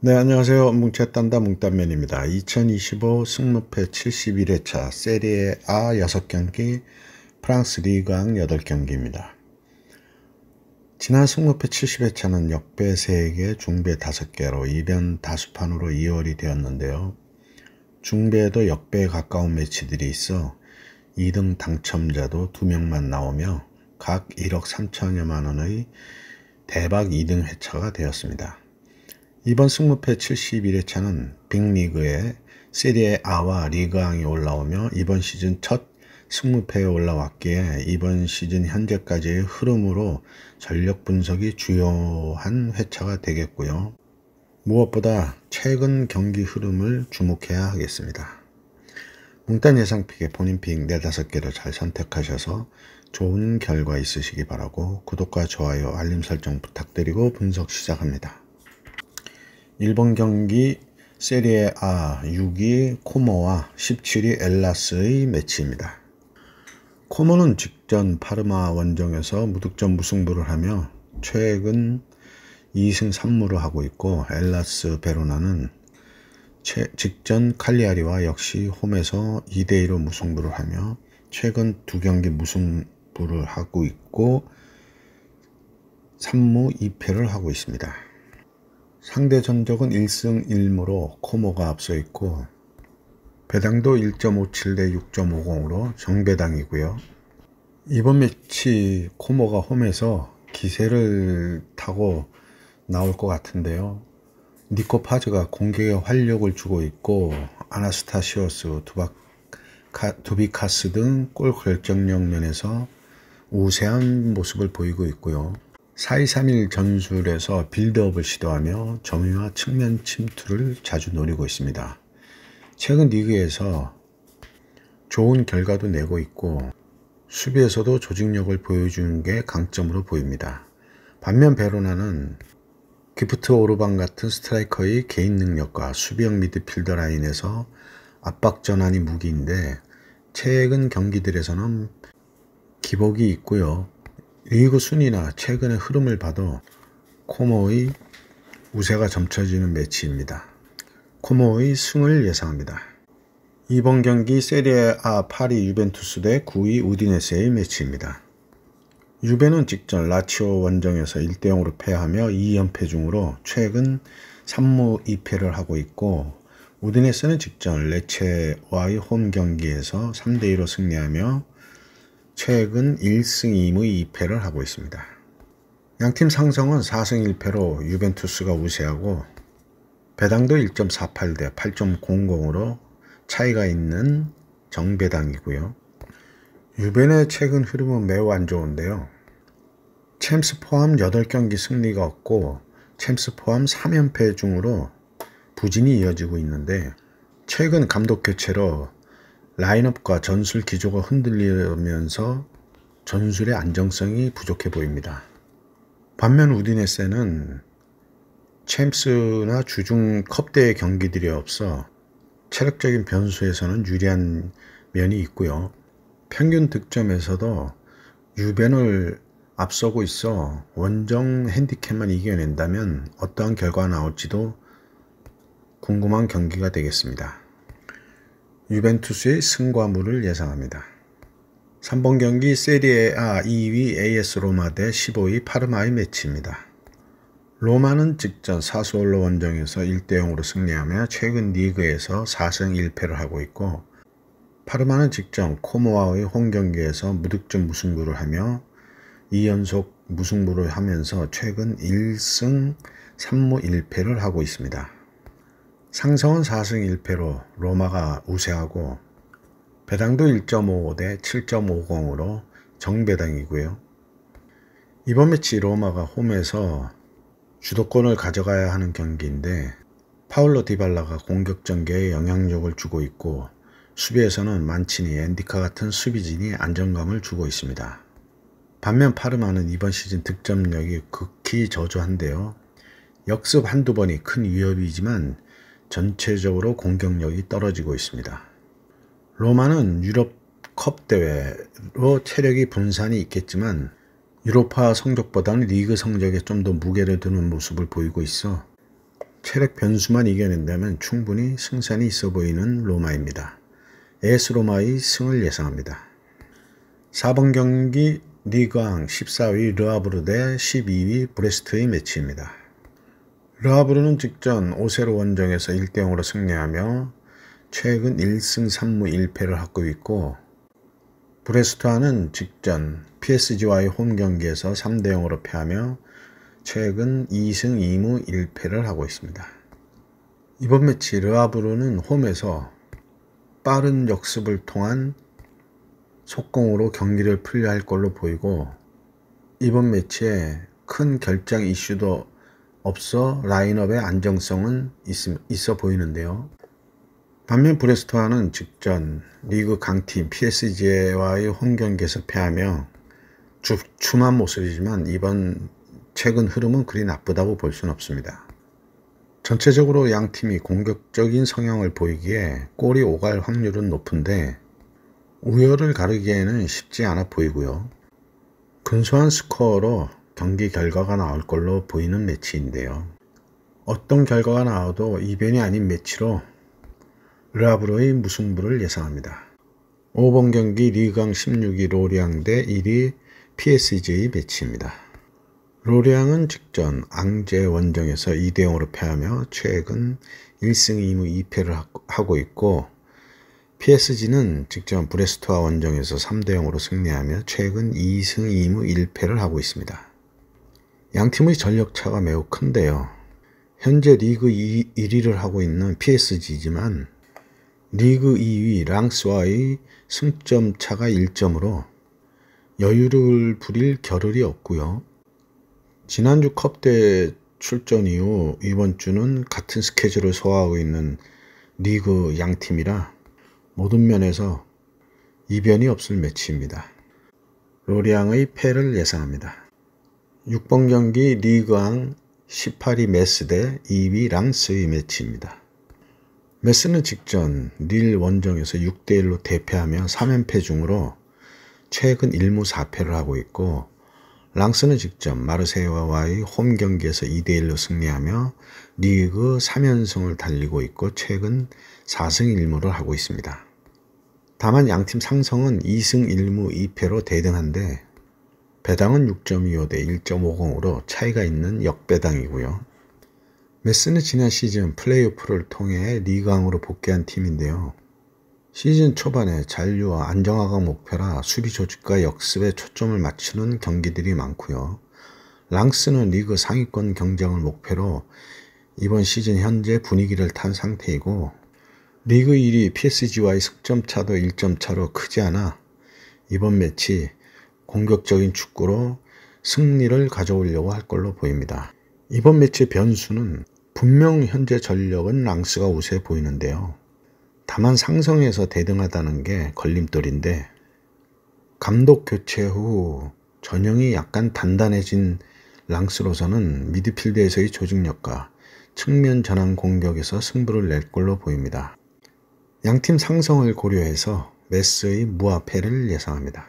네, 안녕하세요. 뭉쳤단다 뭉딴면입니다. 2025 승무패 71회차 세리에 A 6경기, 프랑스 리그왕 8경기입니다. 지난 승무패 70회차는 역배 3개, 중배 5개로 이변 다수판으로 2월이 되었는데요. 중배에도 역배에 가까운 매치들이 있어 2등 당첨자도 2명만 나오며 각 1억 3천여만 원의 대박 2등 회차가 되었습니다. 이번 승무패 71회차는 빅리그에 세리에 A와 리그왕이 올라오며 이번 시즌 첫 승무패에 올라왔기에 이번 시즌 현재까지의 흐름으로 전력 분석이 주요한 회차가 되겠고요. 무엇보다 최근 경기 흐름을 주목해야 하겠습니다. 뭉딴 예상픽에 본인 픽 4-5개를 잘 선택하셔서 좋은 결과 있으시기 바라고 구독과 좋아요, 알림 설정 부탁드리고 분석 시작합니다. 1번 경기 세리에 A 6위 코모와 17위 엘라스의 매치입니다. 코모는 직전 파르마 원정에서 무득점 무승부를 하며 최근 2승 3무를 하고 있고 엘라스 베로나는 직전 칼리아리와 역시 홈에서 2대2로 무승부를 하며 최근 2경기 무승부를 하고 있고 3무 2패를 하고 있습니다. 상대 전적은 1승 1무로 코모가 앞서 있고 배당도 1.57 대 6.50으로 정배당이고요. 이번 매치 코모가 홈에서 기세를 타고 나올 것 같은데요. 니코 파즈가 공격에 활력을 주고 있고 아나스타시오스, 두비카스 등 골 결정력 면에서 우세한 모습을 보이고 있고요. 4-2-3-1 전술에서 빌드업을 시도하며 점유와 측면 침투를 자주 노리고 있습니다. 최근 리그에서 좋은 결과도 내고 있고 수비에서도 조직력을 보여주는 게 강점으로 보입니다. 반면 베로나는 기프트 오르반 같은 스트라이커의 개인 능력과 수비형 미드필더 라인에서 압박 전환이 무기인데 최근 경기들에서는 기복이 있고요. 리그 순위나 최근의 흐름을 봐도 코모의 우세가 점쳐지는 매치입니다. 코모의 승을 예상합니다. 이번 경기 세리에 A 8위 유벤투스 대 9위 우디네세의 매치입니다. 유벤은 직전 라치오 원정에서 1대0으로 패하며 2연패 중으로 최근 3무 2패를 하고 있고 우디네세는 직전 레체와의 홈 경기에서 3대2로 승리하며 최근 1승 2무 2패를 하고 있습니다. 양팀 상성은 4승 1패로 유벤투스가 우세하고 배당도 1.48 대 8.00으로 차이가 있는 정배당이고요. 유벤의 최근 흐름은 매우 안 좋은데요. 챔스 포함 8경기 승리가 없고 챔스 포함 3연패 중으로 부진이 이어지고 있는데 최근 감독 교체로 라인업과 전술 기조가 흔들리면서 전술의 안정성이 부족해 보입니다. 반면 우디네세는 챔스나 주중 컵대회 경기들이 없어 체력적인 변수에서는 유리한 면이 있고요. 평균 득점에서도 유벤을 앞서고 있어 원정 핸디캡만 이겨낸다면 어떠한 결과가 나올지도 궁금한 경기가 되겠습니다. 유벤투스의 승과 무를 예상합니다. 3번 경기 세리에 A 2위 AS 로마 대 15위 파르마의 매치입니다. 로마는 직전 사수올로 원정에서 1대0으로 승리하며 최근 리그에서 4승 1패를 하고 있고 파르마는 직전 코모와의 홈 경기에서 무득점 무승부를 하며 2연속 무승부를 하면서 최근 1승 3무 1패를 하고 있습니다. 상성은 4승 1패로 로마가 우세하고 배당도 1.55 대 7.50으로 정배당이고요. 이번 매치 로마가 홈에서 주도권을 가져가야 하는 경기인데 파울로 디발라가 공격 전개에 영향력을 주고 있고 수비에서는 만치니, 엔디카 같은 수비진이 안정감을 주고 있습니다. 반면 파르마는 이번 시즌 득점력이 극히 저조한데요. 역습 한두 번이 큰 위협이지만 전체적으로 공격력이 떨어지고 있습니다. 로마는 유럽컵 대회로 체력이 분산이 있겠지만 유로파 성적보다는 리그 성적에 좀 더 무게를 두는 모습을 보이고 있어 체력 변수만 이겨낸다면 충분히 승산이 있어 보이는 로마입니다. AS 로마의 승을 예상합니다. 4번 경기 리그왕 14위 르하브르 대 12위 브레스트의 매치입니다. 르하브르는 직전 오세르 원정에서 1대0으로 승리하며 최근 1승 3무 1패를 하고 있고, 브레스트와는 직전 PSG와의 홈 경기에서 3대0으로 패하며 최근 2승 2무 1패를 하고 있습니다. 이번 매치 르하브르는 홈에서 빠른 역습을 통한 속공으로 경기를 풀려 할 걸로 보이고, 이번 매치에 큰 결장 이슈도 없어 라인업의 안정성은 있어 보이는데요. 반면 브레스트와는 직전 리그 강팀 PSG와의 홈 경기에서 패하며 주춤한 모습이지만 이번 최근 흐름은 그리 나쁘다고 볼 수는 없습니다. 전체적으로 양팀이 공격적인 성향을 보이기에 골이 오갈 확률은 높은데 우열을 가르기에는 쉽지 않아 보이고요. 근소한 스코어로 경기 결과가 나올 걸로 보이는 매치인데요. 어떤 결과가 나와도 이변이 아닌 매치로 르하브르의 무승부를 예상합니다. 5번 경기 리그왕 16위 로리앙 대 1위 PSG의 매치입니다. 로리앙은 직전 앙제 원정에서 2대0으로 패하며 최근 1승 2무 2패를 하고 있고, PSG는 직전 브레스트와 원정에서 3대0으로 승리하며 최근 2승 2무 1패를 하고 있습니다. 양팀의 전력차가 매우 큰데요. 현재 리그 1위를 하고 있는 PSG지만 리그 2위 랑스와의 승점 차가 1점으로 여유를 부릴 겨를이 없고요. 지난주 컵대회 출전 이후 이번 주는 같은 스케줄을 소화하고 있는 리그 양팀이라 모든 면에서 이변이 없을 매치입니다. 로리앙의 패를 예상합니다. 6번 경기 리그왕 18위 메스 대 2위 랑스의 매치입니다. 메스는 직전 릴 원정에서 6대1로 대패하며 3연패 중으로 최근 1무 4패를 하고 있고, 랑스는 직전 마르세유와의 홈 경기에서 2대1로 승리하며 리그 3연승을 달리고 있고 최근 4승 1무를 하고 있습니다. 다만 양팀 상성은 2승 1무 2패로 대등한데 배당은 6.25 대 1.50으로 차이가 있는 역배당이고요. 메스는 지난 시즌 플레이오프를 통해 리그왕으로 복귀한 팀인데요. 시즌 초반에 잔류와 안정화가 목표라 수비 조직과 역습에 초점을 맞추는 경기들이 많고요. 랑스는 리그 상위권 경쟁을 목표로 이번 시즌 현재 분위기를 탄 상태이고, 리그 1위 PSG와의 승점 차도 1점 차로 크지 않아 이번 매치 공격적인 축구로 승리를 가져오려고 할 걸로 보입니다. 이번 매치의 변수는 분명 현재 전력은 랑스가 우세해 보이는데요. 다만 상성에서 대등하다는 게 걸림돌인데, 감독 교체 후 전형이 약간 단단해진 랑스로서는 미드필드에서의 조직력과 측면 전환 공격에서 승부를 낼 걸로 보입니다. 양팀 상성을 고려해서 메스의 무합패를 예상합니다.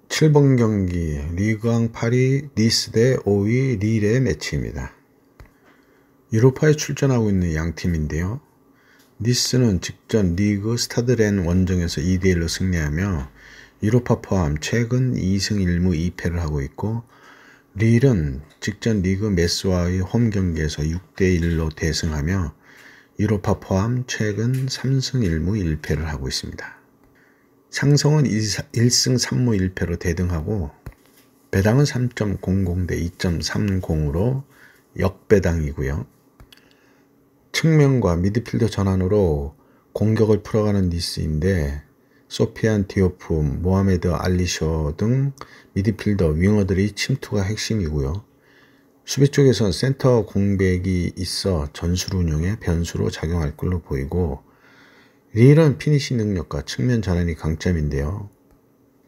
7번 경기 리그왕 8위 니스 대 5위 릴의 매치입니다. 유로파에 출전하고 있는 양팀인데요. 니스는 직전 리그 스타드렌 원정에서 2대1로 승리하며 유로파 포함 최근 2승 1무 2패를 하고 있고, 릴은 직전 리그 메스와의 홈 경기에서 6대1로 대승하며 유로파 포함 최근 3승 1무 1패를 하고 있습니다. 상성은 1승 3무 1패로 대등하고 배당은 3.00 대 2.30으로 역배당이고요. 측면과 미드필더 전환으로 공격을 풀어가는 니스인데 소피안 디오프, 모하메드 알리쇼 등 미드필더, 윙어들의 침투가 핵심이고요. 수비 쪽에선 센터 공백이 있어 전술 운영에 변수로 작용할 걸로 보이고, 릴은 피니시 능력과 측면 전환이 강점인데요.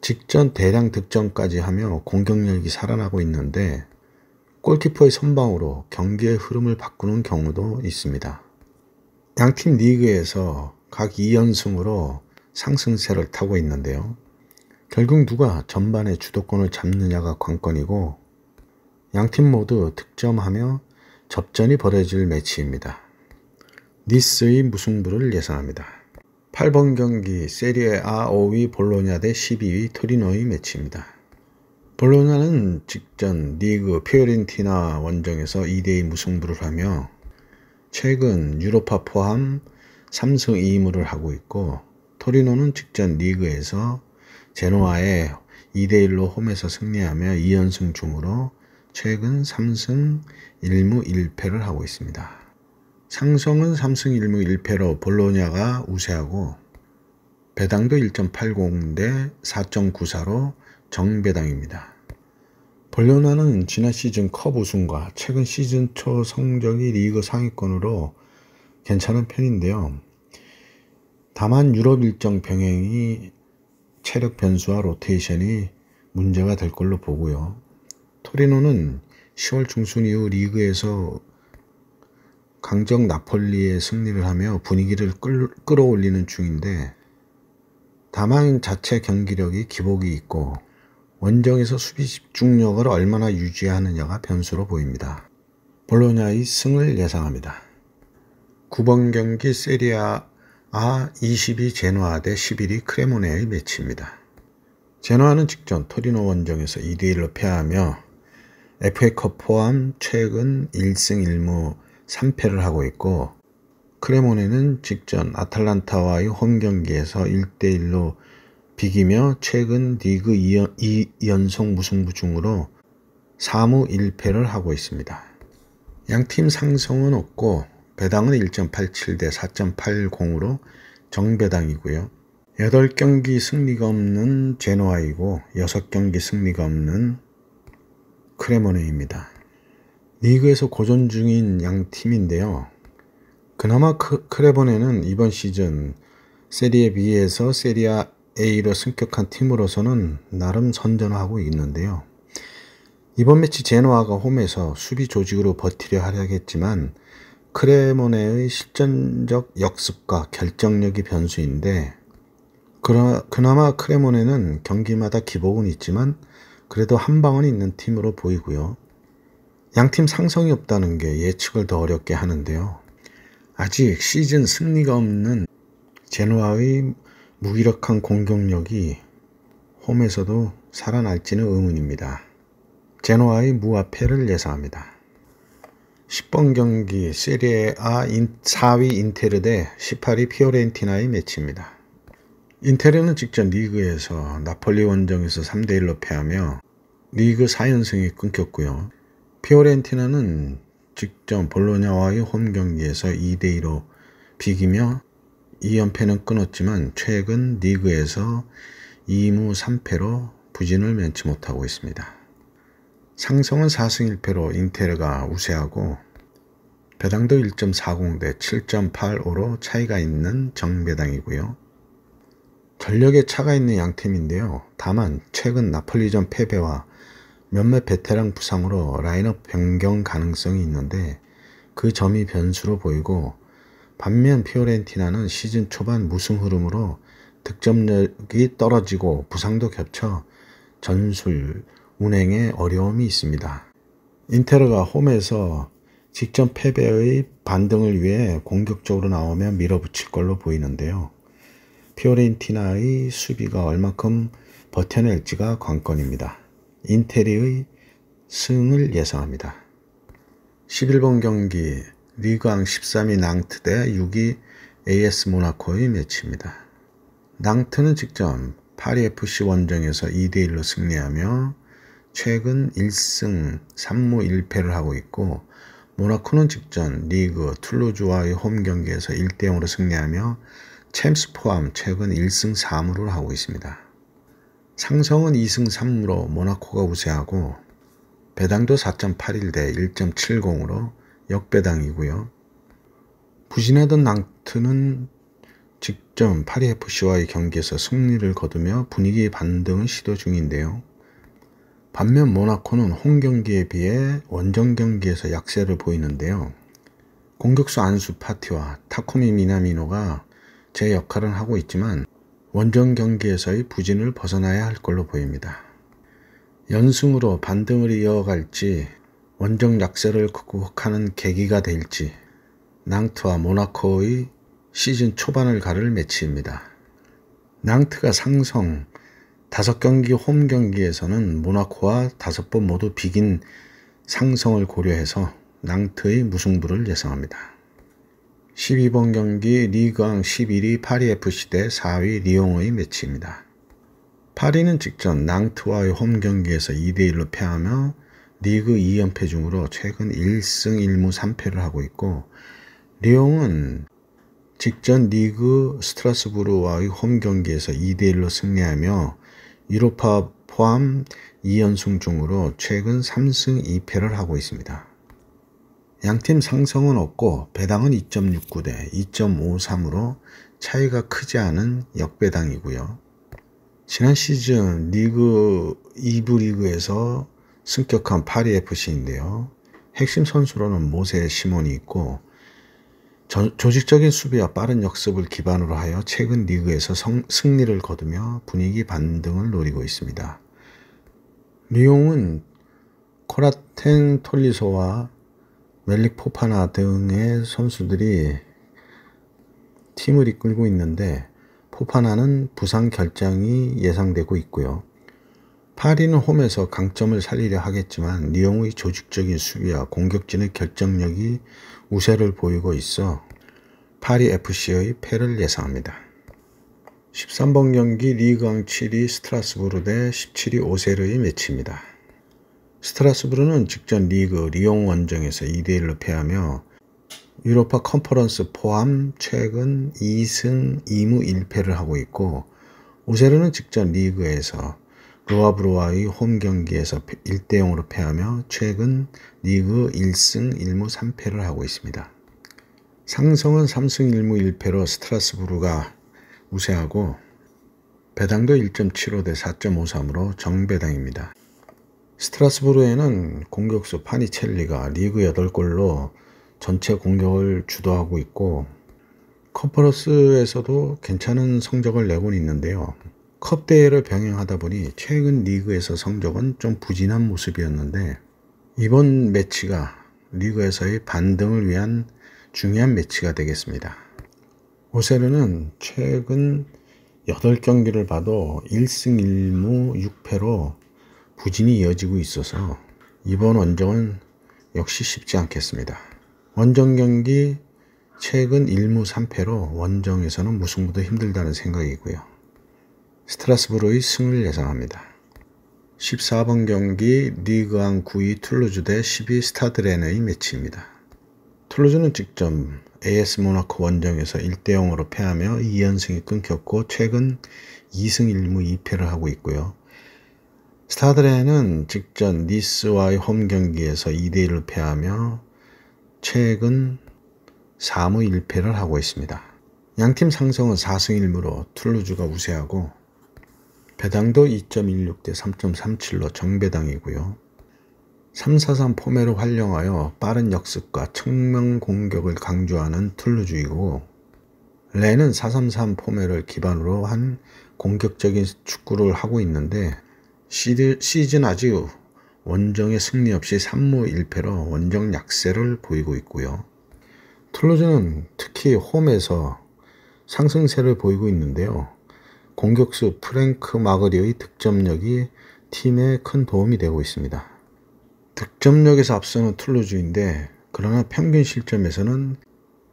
직전 대량 득점까지 하며 공격력이 살아나고 있는데 골키퍼의 선방으로 경기의 흐름을 바꾸는 경우도 있습니다. 양팀 리그에서 각 2연승으로 상승세를 타고 있는데요. 결국 누가 전반에 주도권을 잡느냐가 관건이고, 양팀 모두 득점하며 접전이 벌어질 매치입니다. 니스의 무승부를 예상합니다. 8번 경기 세리에 A 5위 볼로냐 대 12위 토리노의 매치입니다. 볼로냐는 직전 리그 피오렌티나 원정에서 2대2 무승부를 하며 최근 유로파 포함 3승 2무를 하고 있고, 토리노는 직전 리그에서 제노아에 2대1로 홈에서 승리하며 2연승 중으로 최근 3승 1무 1패를 하고 있습니다. 상성은 3승 1무 1패로 볼로냐가 우세하고 배당도 1.80 대 4.94로 정배당입니다. 볼로냐는 지난 시즌 컵 우승과 최근 시즌 초 성적이 리그 상위권으로 괜찮은 편인데요. 다만 유럽 일정 병행이 체력 변수와 로테이션이 문제가 될 걸로 보고요. 토리노는 10월 중순 이후 리그에서 강적 나폴리의 승리를 하며 분위기를 끌어올리는 중인데, 다만 자체 경기력이 기복이 있고 원정에서 수비 집중력을 얼마나 유지하느냐가 변수로 보입니다. 볼로냐의 승을 예상합니다. 9번 경기 세리아 A 22 제노아 대 11위 크레모네의 매치입니다. 제노아는 직전 토리노 원정에서 2대1로 패하며 FA컵 포함 최근 1승 1무 3패를 하고 있고, 크레모네는 직전 아탈란타와의 홈 경기에서 1대1로 비기며 최근 리그 2연속 무승부 중으로 4무 1패를 하고 있습니다. 양팀 상성은 없고 배당은 1.87 대 4.80으로 정배당이고요. 8경기 승리가 없는 제노아이고 6경기 승리가 없는 크레모네입니다. 리그에서 고전 중인 양 팀인데요. 그나마 크레모네는 이번 시즌 세리에 B에서 세리아 A로 승격한 팀으로서는 나름 선전하고 있는데요. 이번 매치 제노아가 홈에서 수비 조직으로 버티려 하겠지만 크레모네의 실전적 역습과 결정력이 변수인데, 그나마 크레모네는 경기마다 기복은 있지만 그래도 한 방은 있는 팀으로 보이고요. 양팀 상성이 없다는 게 예측을 더 어렵게 하는데요. 아직 시즌 승리가 없는 제노아의 무기력한 공격력이 홈에서도 살아날지는 의문입니다. 제노아의 무합패를 예상합니다. 10번 경기 세리에 A 4위 인테르 대 18위 피오렌티나의 매치입니다. 인테르는 직전 리그에서 나폴리 원정에서 3대1로 패하며 리그 4연승이 끊겼고요. 피오렌티나는 직전 볼로냐와의 홈 경기에서 2대2로 비기며 2연패는 끊었지만 최근 리그에서 2무 3패로 부진을 면치 못하고 있습니다. 상성은 4승 1패로 인테르가 우세하고 배당도 1.40 대 7.85로 차이가 있는 정배당이고요. 전력에 차가 있는 양팀인데요. 다만 최근 나폴리전 패배와 몇몇 베테랑 부상으로 라인업 변경 가능성이 있는데 그 점이 변수로 보이고, 반면 피오렌티나는 시즌 초반 무승 흐름으로 득점력이 떨어지고 부상도 겹쳐 전술 운행에 어려움이 있습니다. 인테르가 홈에서 직전 패배의 반등을 위해 공격적으로 나오며 밀어붙일 걸로 보이는데요. 피오렌티나의 수비가 얼마큼 버텨낼지가 관건입니다. 인테리의 승을 예상합니다. 11번 경기 리그왕 13위 낭트 대 6위 AS 모나코의 매치입니다. 낭트는 직전 파리 FC 원정에서 2대1로 승리하며 최근 1승 3무 1패를 하고 있고, 모나코는 직전 리그 툴루즈와의 홈 경기에서 1대0으로 승리하며 챔스 포함 최근 1승 4무를 하고 있습니다. 상성은 2승 3무로 모나코가 우세하고 배당도 4.81 대 1.70으로 역배당이고요. 부진하던 낭트는 직전 파리 FC와의 경기에서 승리를 거두며 분위기 반등을 시도 중인데요. 반면 모나코는 홈 경기에 비해 원정 경기에서 약세를 보이는데요. 공격수 안수 파티와 타코미 미나미노가 제 역할은 하고 있지만 원정 경기에서의 부진을 벗어나야 할 걸로 보입니다. 연승으로 반등을 이어갈지 원정 약세를 극복하는 계기가 될지 낭트와 모나코의 시즌 초반을 가를 매치입니다. 낭트가 상성 5경기 홈 경기에서는 모나코와 5번 모두 비긴 상성을 고려해서 낭트의 무승부를 예상합니다. 12번 경기 리그왕 11위 파리FC 대 4위 리옹의 매치입니다. 파리는 직전 낭트와의 홈 경기에서 2대1로 패하며 리그 2연패 중으로 최근 1승 1무 3패를 하고 있고, 리옹은 직전 리그 스트라스부르와의 홈 경기에서 2대1로 승리하며 유로파 포함 2연승 중으로 최근 3승 2패를 하고 있습니다. 양팀 상성은 없고 배당은 2.69 대 2.53으로 차이가 크지 않은 역배당이고요. 지난 시즌 리그 2부 리그에서 승격한 파리FC인데요. 핵심 선수로는 모세 시몬이 있고 조직적인 수비와 빠른 역습을 기반으로 하여 최근 리그에서 승리를 거두며 분위기 반등을 노리고 있습니다. 리옹은 코라텐 톨리소와 멜릭 포파나 등의 선수들이 팀을 이끌고 있는데 포파나는 부상 결장이 예상되고 있고요. 파리는 홈에서 강점을 살리려 하겠지만 리옹의 조직적인 수비와 공격진의 결정력이 우세를 보이고 있어 파리FC의 패를 예상합니다. 13번 경기 리그왕 7위 스트라스부르 대 17위 오세르의 매치입니다. 스트라스부르는 직전 리그 리옹 원정에서 2대1로 패하며 유로파 컨퍼런스 포함 최근 2승 2무 1패를 하고 있고, 오세르는 직전 리그에서 르와브르와의 홈 경기에서 1대0으로 패하며 최근 리그 1승 1무 3패를 하고 있습니다. 상성은 3승 1무 1패로 스트라스부르가 우세하고 배당도 1.75 대 4.53으로 정배당입니다. 스트라스부르에는 공격수 파니첼리가 리그 8골로 전체 공격을 주도하고 있고 컨퍼런스에서도 괜찮은 성적을 내고 있는데요. 컵 대회를 병행하다 보니 최근 리그에서 성적은 좀 부진한 모습이었는데 이번 매치가 리그에서의 반등을 위한 중요한 매치가 되겠습니다. 오세르는 최근 8경기를 봐도 1승 1무 6패로 부진이 이어지고 있어서 이번 원정은 역시 쉽지 않겠습니다. 원정 경기 최근 1무 3패로 원정에서는 무승부도 힘들다는 생각이고요. 스트라스부르의 승을 예상합니다. 14번 경기 리그왕 9위 툴루즈 대 10위 스타드 렌의 매치입니다. 툴루즈는 직전 AS 모나코 원정에서 1대0으로 패하며 2연승이 끊겼고 최근 2승 1무 2패를 하고 있고요. 스타드 렌은 직전 니스와의 홈 경기에서 2대1로 패하며 최근 4무 1패를 하고 있습니다. 양팀 상성은 4승 1무로 툴루즈가 우세하고 배당도 2.16 대 3.37로 정배당이고요. 3-4-3 포맷을 활용하여 빠른 역습과 측면 공격을 강조하는 툴루즈이고, 렌은 4-3-3 포맷을 기반으로 한 공격적인 축구를 하고 있는데 시즌 아직 원정의 승리 없이 3무 1패로 원정 약세를 보이고 있고요. 툴루즈는 특히 홈에서 상승세를 보이고 있는데요. 공격수 프랭크 마그리의 득점력이 팀에 큰 도움이 되고 있습니다. 득점력에서 앞서는 툴루즈인데 그러나 평균 실점에서는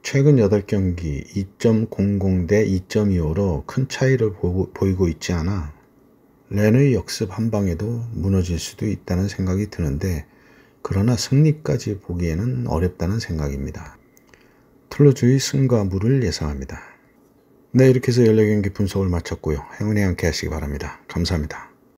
최근 8경기 2.00 대 2.25로 큰 차이를 보이고 있지 않아 렌의 역습 한 방에도 무너질 수도 있다는 생각이 드는데, 그러나 승리까지 보기에는 어렵다는 생각입니다. 툴루즈의 승과 무를 예상합니다. 네, 이렇게 해서 14경기 분석을 마쳤고요. 행운에 함께 하시기 바랍니다. 감사합니다.